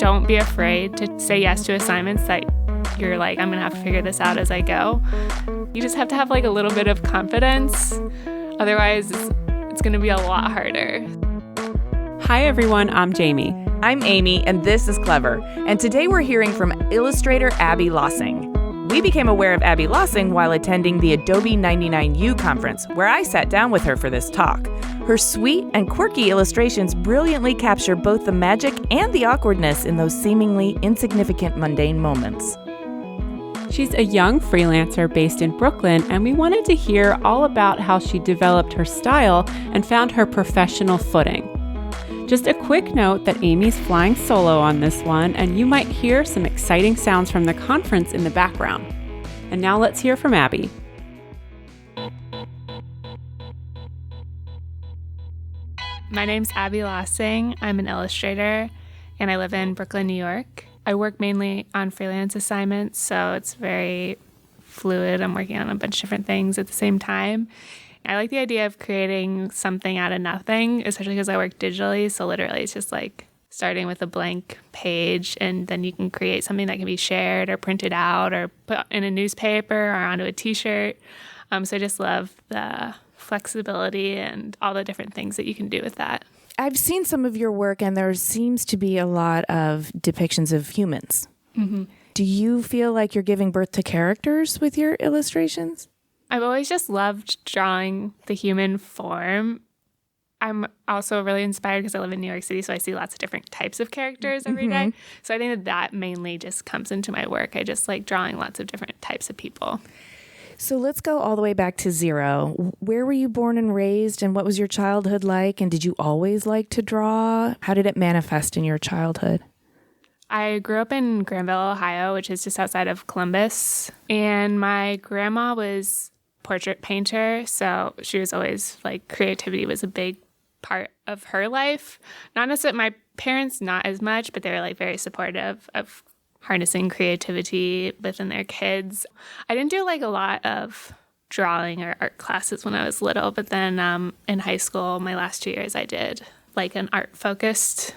don't be afraid to say yes to assignments that you're like, I'm going to have to figure this out as I go. You just have to have like a little bit of confidence. Otherwise, it's going to be a lot harder. Hi, everyone. I'm Jaime. I'm Amy, and this is Clever. And today we're hearing from Illustrator Abbey Lossing. We became aware of Abbey Lossing while attending the Adobe 99U conference, where I sat down with her for this talk. Her sweet and quirky illustrations brilliantly capture both the magic and the awkwardness in those seemingly insignificant mundane moments. She's a young freelancer based in Brooklyn, and we wanted to hear all about how she developed her style and found her professional footing. Just a quick note that Amy's flying solo on this one, and you might hear some exciting sounds from the conference in the background. And now let's hear from Abby. My name's Abbey Lossing. I'm an illustrator, and I live in Brooklyn, New York. I work mainly on freelance assignments, so it's very fluid. I'm working on a bunch of different things at the same time. I like the idea of creating something out of nothing, especially because I work digitally. So literally it's just like starting with a blank page, and then you can create something that can be shared or printed out or put in a newspaper or onto a t-shirt. So I just love the flexibility and all the different things that you can do with that. I've seen some of your work, and there seems to be a lot of depictions of humans. Mm-hmm. Do you feel like you're giving birth to characters with your illustrations? I've always just loved drawing the human form. I'm also really inspired because I live in New York City, so I see lots of different types of characters every day. So I think that mainly just comes into my work. I just like drawing lots of different types of people. So let's go all the way back to zero. Where were you born and raised, and what was your childhood like? And did you always like to draw? How did it manifest in your childhood? I grew up in Granville, Ohio, which is just outside of Columbus. And my grandma was a portrait painter, so she was always like creativity was a big part of her life. Not necessarily my parents, not as much, but they were like very supportive of harnessing creativity within their kids. I didn't do like a lot of drawing or art classes when I was little, but then in high school, my last 2 years, I did like an art-focused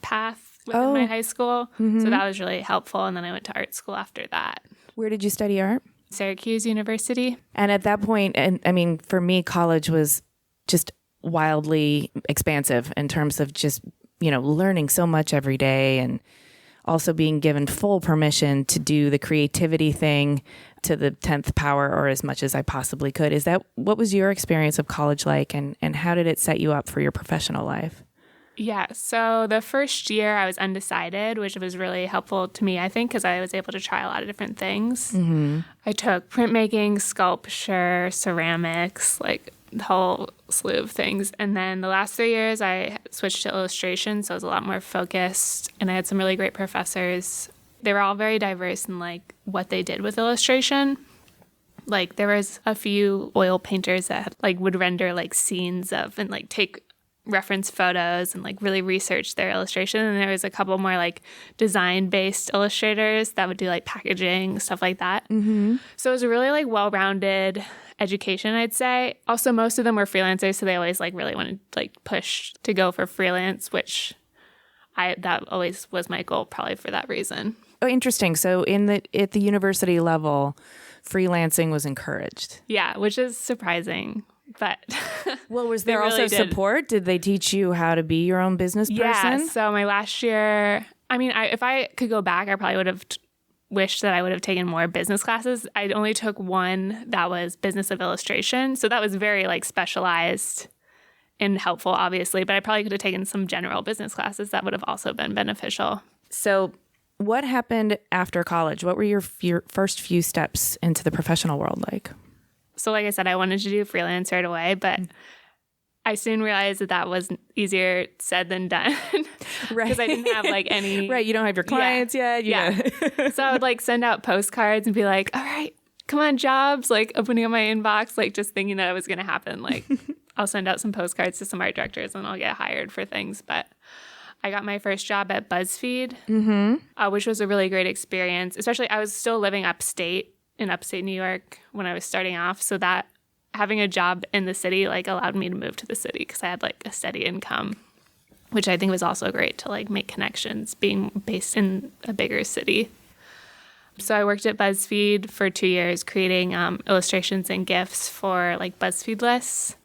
path within my high school. So that was really helpful. And then I went to art school after that. Where did you study art? Syracuse University. And at that point, and I mean, for me, college was just wildly expansive in terms of just, learning so much every day, and also being given full permission to do the creativity thing to the 10th power, or as much as I possibly could. Is that what was your experience of college like, and how did it set you up for your professional life? Yeah, so the first year I was undecided, which was really helpful to me, I think, because I was able to try a lot of different things. I took printmaking, sculpture, ceramics, like the whole slew of things. And then the last 3 years I switched to illustration, so I was a lot more focused, and I had some really great professors. They were all very diverse in like what they did with illustration. Like there was a few oil painters that like would render like scenes of and like take reference photos and like really research their illustration. And there was a couple more like design-based illustrators that would do like packaging, stuff like that. So it was a really like well-rounded education, I'd say. Also, most of them were freelancers, so they always like really wanted like push to go for freelance, which that always was my goal, probably for that reason. Oh, interesting. So at the university level, freelancing was encouraged. Yeah, which is surprising. But well, was there also support? Did they teach you how to be your own business person? Yeah. So my last year, I mean, if I could go back, I probably would have wished that I would have taken more business classes. I only took one that was business of illustration. So that was very like specialized and helpful, obviously. But I probably could have taken some general business classes that would have also been beneficial. So what happened after college? What were your first few steps into the professional world like? So like I said, I wanted to do freelance right away, but I soon realized that was easier said than done. Right. Because I didn't have like any... Right, you don't have your clients yet. So I would like send out postcards and be like, all right, come on, jobs, like opening up my inbox, like just thinking that it was going to happen. Like I'll send out some postcards to some art directors and I'll get hired for things. But I got my first job at BuzzFeed, which was a really great experience. Especially I was still living in upstate New York when I was starting off. So that having a job in the city like allowed me to move to the city because I had like a steady income. which I think was also great to like make connections being based in a bigger city. So I worked at BuzzFeed for 2 years creating illustrations and GIFs for like BuzzFeed lists.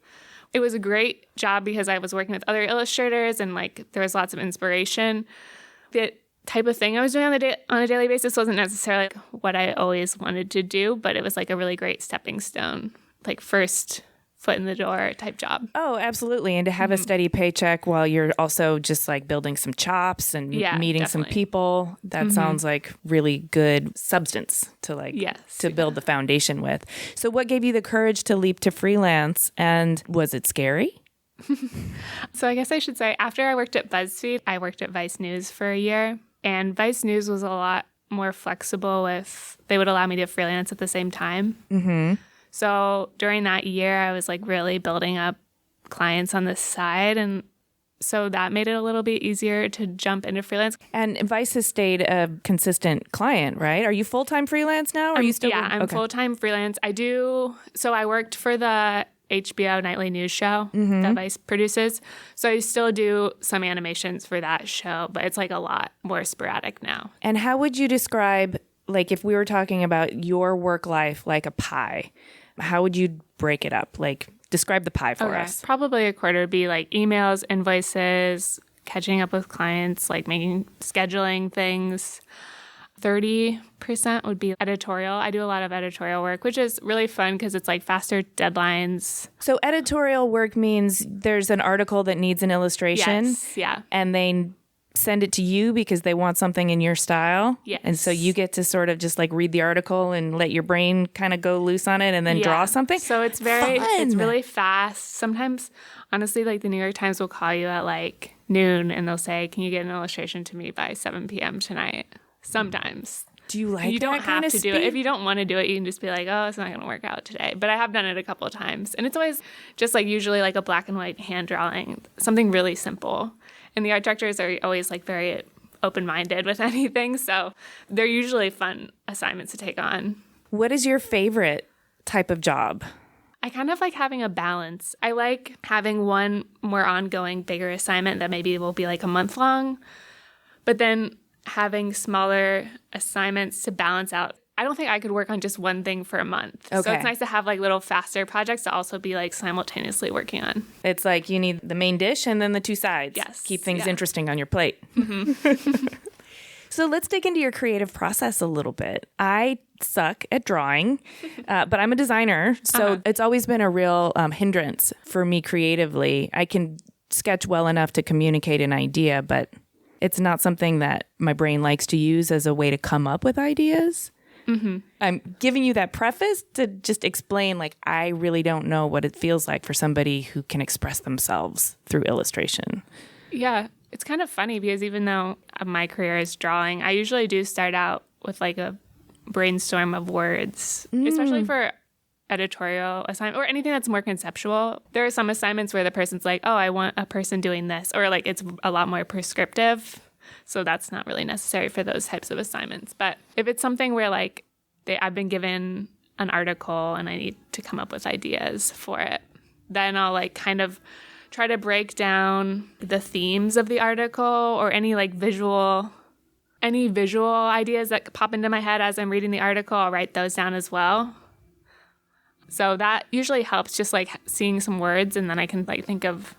It was a great job because I was working with other illustrators and like there was lots of inspiration. The type of thing I was doing on a daily basis wasn't necessarily like what I always wanted to do, but it was like a really great stepping stone, like first foot in the door type job. Oh, absolutely. And to have a steady paycheck while you're also just like building some chops and meeting some people, that sounds like really good substance to like to build the foundation with. So what gave you the courage to leap to freelance, and was it scary? So I guess I should say after I worked at BuzzFeed, I worked at Vice News for a year, and Vice News was a lot more flexible with, they would allow me to freelance at the same time. Mm-hmm. So during that year, I was like really building up clients on the side. And so that made it a little bit easier to jump into freelance. And Vice has stayed a consistent client, right? Are you full-time freelance now? Or are you still? Yeah, I'm full-time freelance. I worked for the HBO nightly news show that Vice produces. So I still do some animations for that show, but it's like a lot more sporadic now. And how would you describe, like if we were talking about your work life like a pie, how would you break it up? Like describe the pie for us. Probably a quarter would be like emails, invoices, catching up with clients, like scheduling things. 30% would be editorial. I do a lot of editorial work, which is really fun because it's like faster deadlines. So editorial work means there's an article that needs an illustration. Yes, yeah. And they send it to you because they want something in your style. Yes. And so you get to sort of just like read the article and let your brain kind of go loose on it and then draw something. So it's it's really fast. Sometimes, honestly, like the New York Times will call you at like noon and they'll say, can you get an illustration to me by 7 p.m. tonight? Sometimes. Do you like You don't that have to do it. If you don't want to do it, you can just be like, oh, it's not going to work out today. But I have done it a couple of times. And it's always just like usually like a black and white hand drawing, something really simple. And the art directors are always like very open-minded with anything. So they're usually fun assignments to take on. What is your favorite type of job? I kind of like having a balance. I like having one more ongoing, bigger assignment that maybe will be like a month long. But then having smaller assignments to balance out. I don't think I could work on just one thing for a month. Okay. So it's nice to have like little faster projects to also be like simultaneously working on. It's like you need the main dish and then the two sides. Yes. Keep things interesting on your plate. So let's dig into your creative process a little bit. I suck at drawing, but I'm a designer. So it's always been a real hindrance for me creatively. I can sketch well enough to communicate an idea, but it's not something that my brain likes to use as a way to come up with ideas. Mm-hmm. I'm giving you that preface to just explain, like, I really don't know what it feels like for somebody who can express themselves through illustration. Yeah, it's kind of funny because even though my career is drawing, I usually do start out with like a brainstorm of words, especially for editorial assignment or anything that's more conceptual. There are some assignments where the person's like, oh, I want a person doing this, or like it's a lot more prescriptive. So that's not really necessary for those types of assignments. But if it's something where like I've been given an article and I need to come up with ideas for it, then I'll like kind of try to break down the themes of the article or any visual ideas that pop into my head as I'm reading the article. I'll write those down as well. So that usually helps, just like seeing some words, and then I can like think of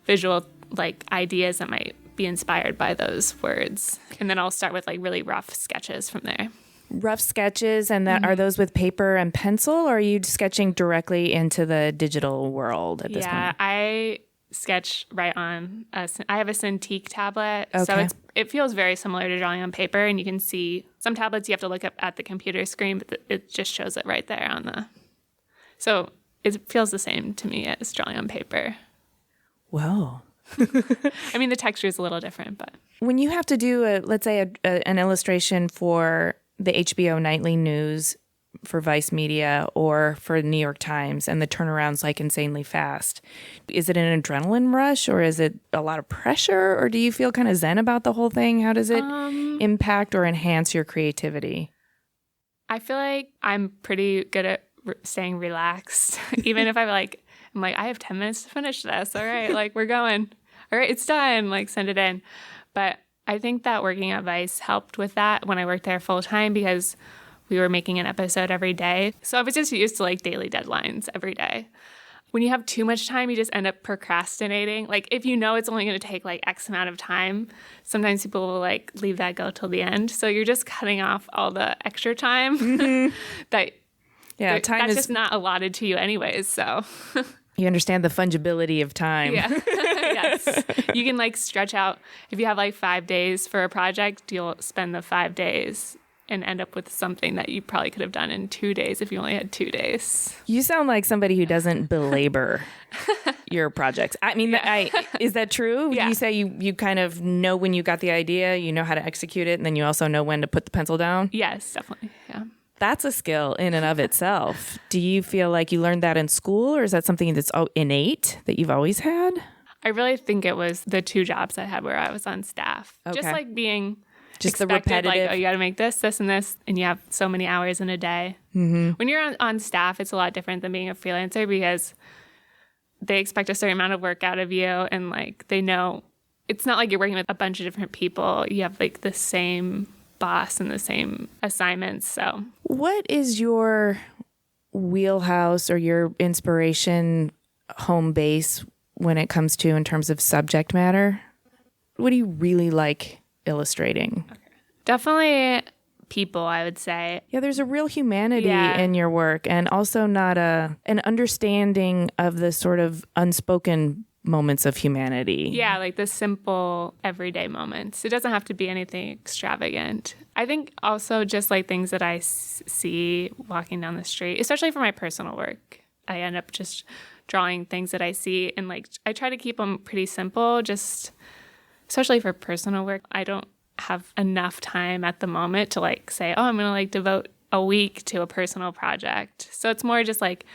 visual like ideas that might be inspired by those words. And then I'll start with like really rough sketches from there. Rough sketches, and that are those with paper and pencil, or are you sketching directly into the digital world at this point? Yeah, I sketch right on. I have a Cintiq tablet, Okay. so it feels very similar to drawing on paper. And you can see some tablets you have to look up at the computer screen, but it just shows it right there on the. So it feels the same to me as drawing on paper. Whoa. I mean, the texture is a little different, but When you have to do let's say an illustration for the HBO nightly news for Vice Media or for the New York Times, and the turnaround's like insanely fast, is it an adrenaline rush, or is it a lot of pressure, or do you feel kind of zen about the whole thing? How does it impact or enhance your creativity? I feel like I'm pretty good at staying relaxed, even if I'm like, I have 10 minutes to finish this. All right, like we're going. all right, it's done, like send it in. But I think that working at Vice helped with that when I worked there full time because we were making an episode every day. So I was just used to like daily deadlines every day. When you have too much time, you just end up procrastinating. Like if you know it's only going to take like X amount of time, sometimes people will like leave that go till the end. So you're just cutting off all the extra time that that's just not allotted to you anyways. So you understand the fungibility of time. Yeah. Yes. You can like stretch out. If you have like 5 days for a project, you'll spend the 5 days and end up with something that you probably could have done in 2 days if you only had 2 days. You sound like somebody who doesn't belabor your projects. I mean, is that true? Yeah. You say you kind of know when you got the idea, you know how to execute it, and then you also know when to put the pencil down? Yes, definitely. Yeah. That's a skill in and of itself. Do you feel like you learned that in school, or is that something that's innate that you've always had? I really think it was the 2 jobs I had where I was on staff. Okay. Just like being just expected, the repetitive. like, oh, you got to make this, this, and this, and you have so many hours in a day. Mm-hmm. When you're on staff, it's a lot different than being a freelancer because they expect a certain amount of work out of you, and like they know it's not like you're working with a bunch of different people. You have like the same boss and the same assignments. So, what is your wheelhouse or your inspiration home base when it comes to in terms of subject matter? What do you really like illustrating? Definitely people, I would say. Yeah, there's a real humanity in your work, and also not an understanding of the sort of unspoken moments of humanity. Yeah, like the simple everyday moments. It doesn't have to be anything extravagant. I think also just like things that I see walking down the street, especially for my personal work. I end up just drawing things that I see, and like I try to keep them pretty simple, just especially for personal work. I don't have enough time at the moment to like say, oh, I'm going to like devote a week to a personal project. So it's more just like,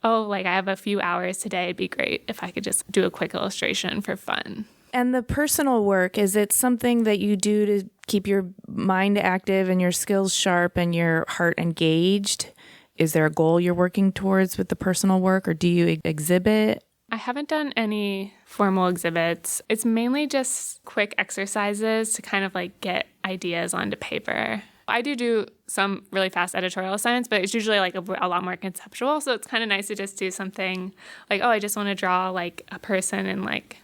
oh, like I have a few hours today. It'd be great if I could just do a quick illustration for fun. And the personal work, is it something that you do to keep your mind active and your skills sharp and your heart engaged? Is there a goal you're working towards with the personal work, or do you exhibit? I haven't done any formal exhibits. It's mainly just quick exercises to kind of like get ideas onto paper. I do some really fast editorial assignments, but it's usually like a lot more conceptual. So it's kind of nice to just do something like, oh, I just want to draw like a person and like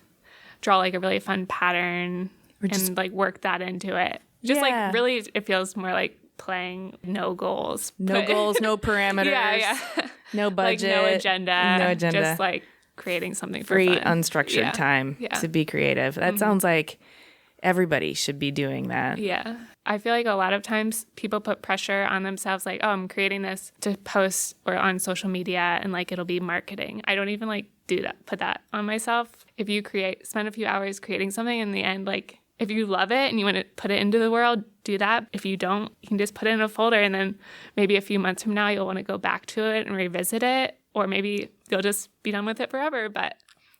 draw like a really fun pattern and like work that into it. Just like really, it feels more like playing no goals. No goals, no parameters. Yeah. No budget. Like no agenda. No agenda. Just like creating something for free, fun. unstructured time to be creative. That sounds like everybody should be doing that. Yeah. I feel like a lot of times people put pressure on themselves like, oh, I'm creating this to post or on social media and like it'll be marketing. I don't even like do that, put that on myself. If you spend a few hours creating something, in the end, like if you love it and you want to put it into the world, do that. If you don't, you can just put it in a folder, and then maybe a few months from now you'll want to go back to it and revisit it, or maybe you'll just be done with it forever. But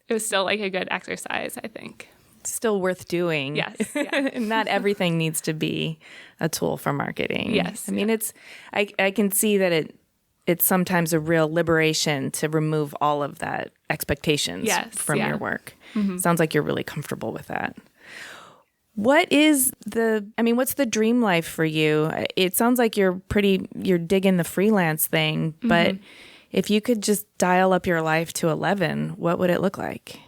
it was still like a good exercise, I think. Still worth doing. Yes. Yeah. Not everything needs to be a tool for marketing. Yes. I mean, I can see that it's sometimes a real liberation to remove all of that expectations from your work. Mm-hmm. Sounds like you're really comfortable with that. What's the dream life for you? It sounds like you're digging the freelance thing, but if you could just dial up your life to 11, what would it look like?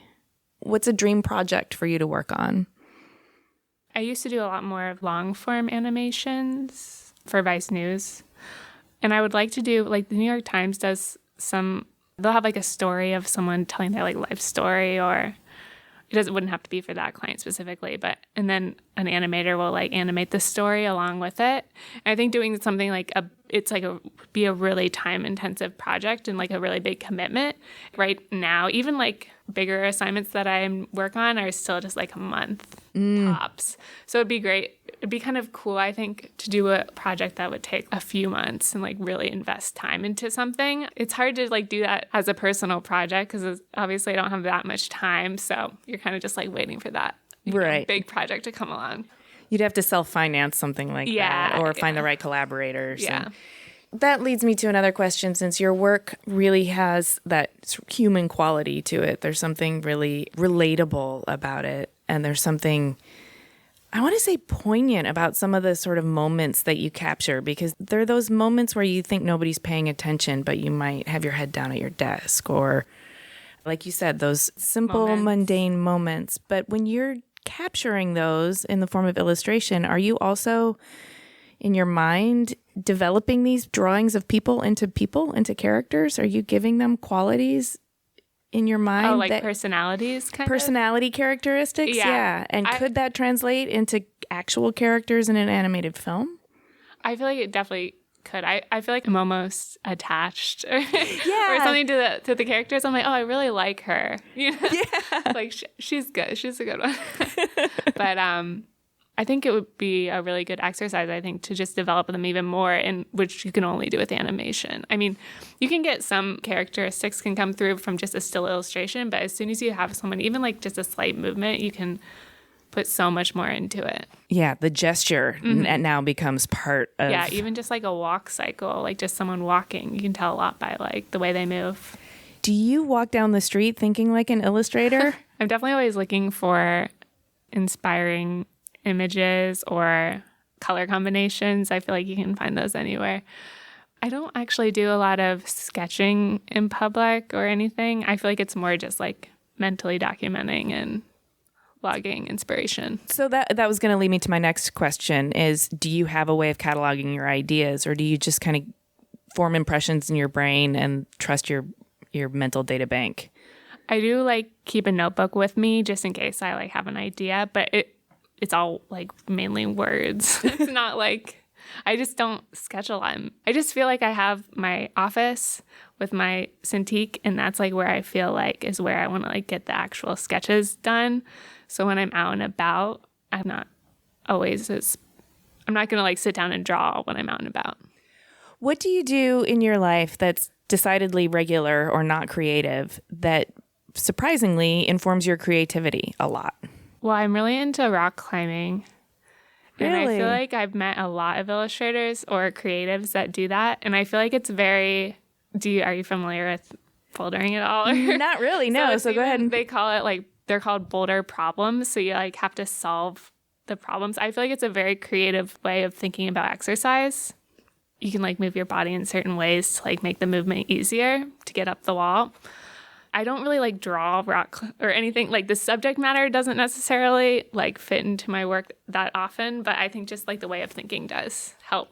What's a dream project for you to work on? I used to do a lot more of long form animations for Vice News. And I would like to do, like the New York Times does they'll have like a story of someone telling their like life story, or it wouldn't have to be for that client specifically, and then an animator will like animate the story along with it. And I think doing something like be a really time intensive project and like a really big commitment. Right now, even like bigger assignments that I work on are still just like a month tops. So it'd be great. It'd be kind of cool, I think, to do a project that would take a few months and like really invest time into something. It's hard to like do that as a personal project because obviously I don't have that much time. So you're kind of just like waiting for that big project to come along. You'd have to self-finance something like that, or find the right collaborators. Yeah. that leads me to another question. Since your work really has that human quality to it, there's something really relatable about it. And there's something, I want to say, poignant about some of the sort of moments that you capture, because there are those moments where you think nobody's paying attention, but you might have your head down at your desk, or like you said, those simple, mundane moments. But when you're capturing those in the form of illustration, are you also in your mind developing these drawings of people, into characters? Are you giving them qualities in your mind? Oh, like personalities, personality characteristics? Yeah. And could that translate into actual characters in an animated film? I feel like it definitely could. I feel like I'm almost attached or something to the characters. I'm like, oh, I really like her. You know? Yeah. Like she's good. She's a good one. But I think it would be a really good exercise, I think, to just develop them even more, which you can only do with animation. I mean, you can get some characteristics can come through from just a still illustration, but as soon as you have someone, even like just a slight movement, you can put so much more into it. Yeah, the gesture now becomes part of... Yeah, even just like a walk cycle, like just someone walking, you can tell a lot by like the way they move. Do you walk down the street thinking like an illustrator? I'm definitely always looking for inspiring images or color combinations. I feel like you can find those anywhere. I don't actually do a lot of sketching in public or anything. I feel like it's more just like mentally documenting and logging inspiration. So that was going to lead me to my next question is, do you have a way of cataloging your ideas, or do you just kind of form impressions in your brain and trust your mental data bank? I do like keep a notebook with me just in case I like have an idea, but it's all like mainly words. It's not like, I just don't sketch a lot. I just feel like I have my office with my Cintiq, and that's like where I feel like is where I want to like get the actual sketches done. So when I'm out and about, I'm not going to like sit down and draw when I'm out and about. What do you do in your life that's decidedly regular or not creative that surprisingly informs your creativity a lot? Well, I'm really into rock climbing. Really? And I feel like I've met a lot of illustrators or creatives that do that. And I feel like it's very... Are you familiar with bouldering at all? Not really, no. So go ahead. They call it like, they're called boulder problems. So you like have to solve the problems. I feel like it's a very creative way of thinking about exercise. You can like move your body in certain ways to like make the movement easier to get up the wall. I don't really like draw rock or anything. Like the subject matter doesn't necessarily like fit into my work that often, but I think just like the way of thinking does help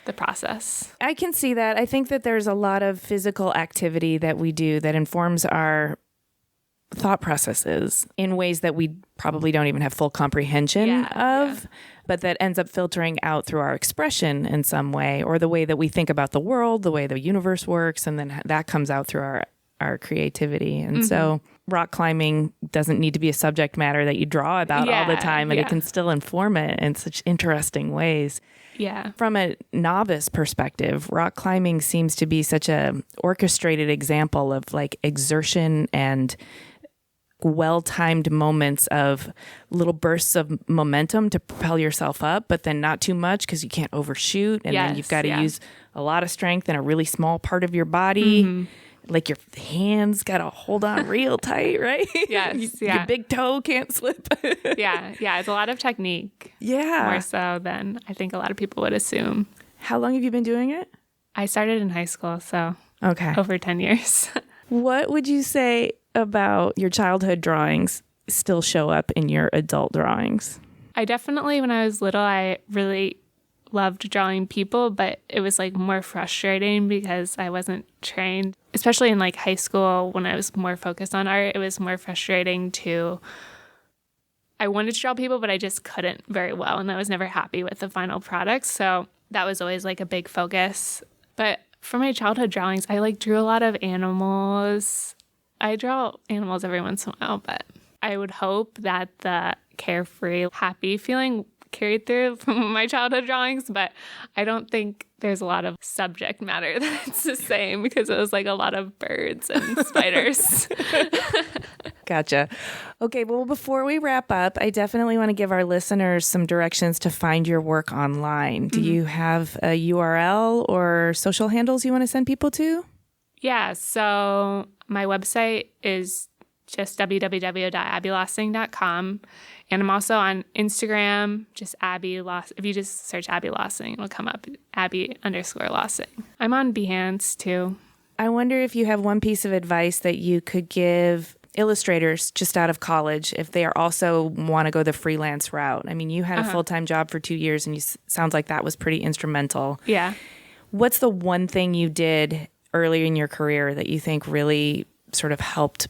the process. I can see that. I think that there's a lot of physical activity that we do that informs our thought processes in ways that we probably don't even have full comprehension of, but that ends up filtering out through our expression in some way, or the way that we think about the world, the way the universe works, and then that comes out through our creativity. And so rock climbing doesn't need to be a subject matter that you draw about all the time, and it can still inform it in such interesting ways. Yeah. From a novice perspective, rock climbing seems to be such a orchestrated example of like exertion and well-timed moments of little bursts of momentum to propel yourself up, but then not too much because you can't overshoot. And then you've got to use a lot of strength in a really small part of your body. Like your hands got to hold on real tight, right? Yes. Your big toe can't slip. Yeah. It's a lot of technique. Yeah. More so than I think a lot of people would assume. How long have you been doing it? I started in high school, so over 10 years. What would you say about your childhood drawings still show up in your adult drawings? I definitely, when I was little, I really loved drawing people, but it was like more frustrating because I wasn't trained, especially in like high school when I was more focused on art. It was more frustrating I wanted to draw people, but I just couldn't very well, and I was never happy with the final product. So that was always like a big focus. But for my childhood drawings, I like drew a lot of animals. I draw animals every once in a while, but I would hope that the carefree, happy feeling carried through from my childhood drawings, but I don't think there's a lot of subject matter that's the same because it was like a lot of birds and spiders. Gotcha. Okay, well, before we wrap up, I definitely want to give our listeners some directions to find your work online. Do you have a URL or social handles you want to send people to? Yeah, so my website is just www.abbeylossing.com. And I'm also on Instagram, just Abbey Loss. If you just search Abbey Lossing, it'll come up, Abbey_Lossing. I'm on Behance too. I wonder if you have one piece of advice that you could give illustrators just out of college if they are also want to go the freelance route. I mean, you had a full-time job for 2 years, and sounds like that was pretty instrumental. Yeah. What's the one thing you did early in your career that you think really sort of helped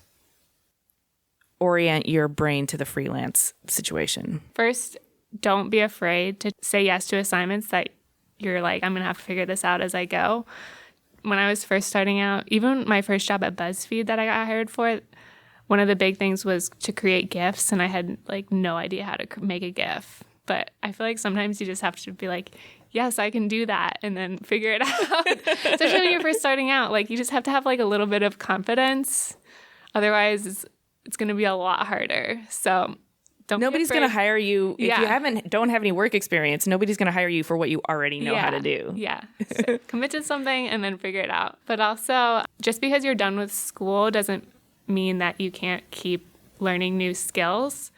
orient your brain to the freelance situation? First, don't be afraid to say yes to assignments that you're like, I'm going to have to figure this out as I go. When I was first starting out, even my first job at BuzzFeed that I got hired for, one of the big things was to create GIFs, and I had like no idea how to make a GIF. But I feel like sometimes you just have to be like, yes, I can do that, and then figure it out. Especially when you're first starting out, like you just have to have like a little bit of confidence. Otherwise, it's going to be a lot harder. So nobody's going to hire you if you don't have any work experience. Nobody's going to hire you for what you already know how to do. Yeah. So commit to something and then figure it out. But also, just because you're done with school doesn't mean that you can't keep learning new skills.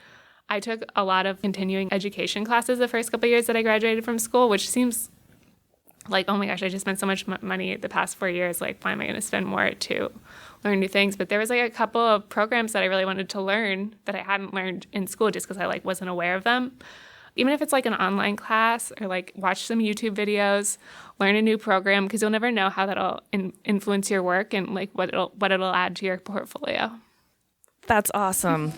I took a lot of continuing education classes the first couple of years that I graduated from school, which seems like, oh my gosh, I just spent so much money the past 4 years. Like, why am I going to spend more to learn new things? But there was like a couple of programs that I really wanted to learn that I hadn't learned in school just because I like wasn't aware of them. Even if it's like an online class or like watch some YouTube videos, learn a new program, because you'll never know how that'll influence your work and like what it'll add to your portfolio. That's awesome.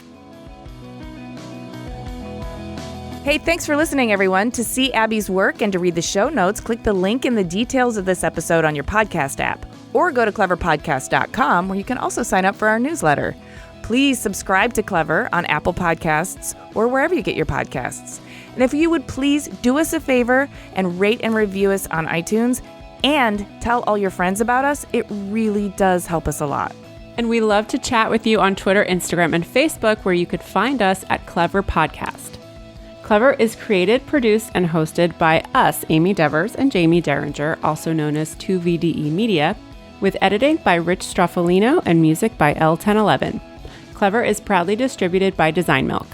Hey, thanks for listening, everyone. To see Abby's work and to read the show notes, click the link in the details of this episode on your podcast app, or go to cleverpodcast.com, where you can also sign up for our newsletter. Please subscribe to Clever on Apple Podcasts or wherever you get your podcasts. And if you would please do us a favor and rate and review us on iTunes and tell all your friends about us, it really does help us a lot. And we love to chat with you on Twitter, Instagram, and Facebook, where you could find us at Clever Podcast. Clever is created, produced, and hosted by us, Amy Devers and Jaime Derringer, also known as 2VDE Media, with editing by Rich Stroffolino and music by L1011. Clever is proudly distributed by Design Milk.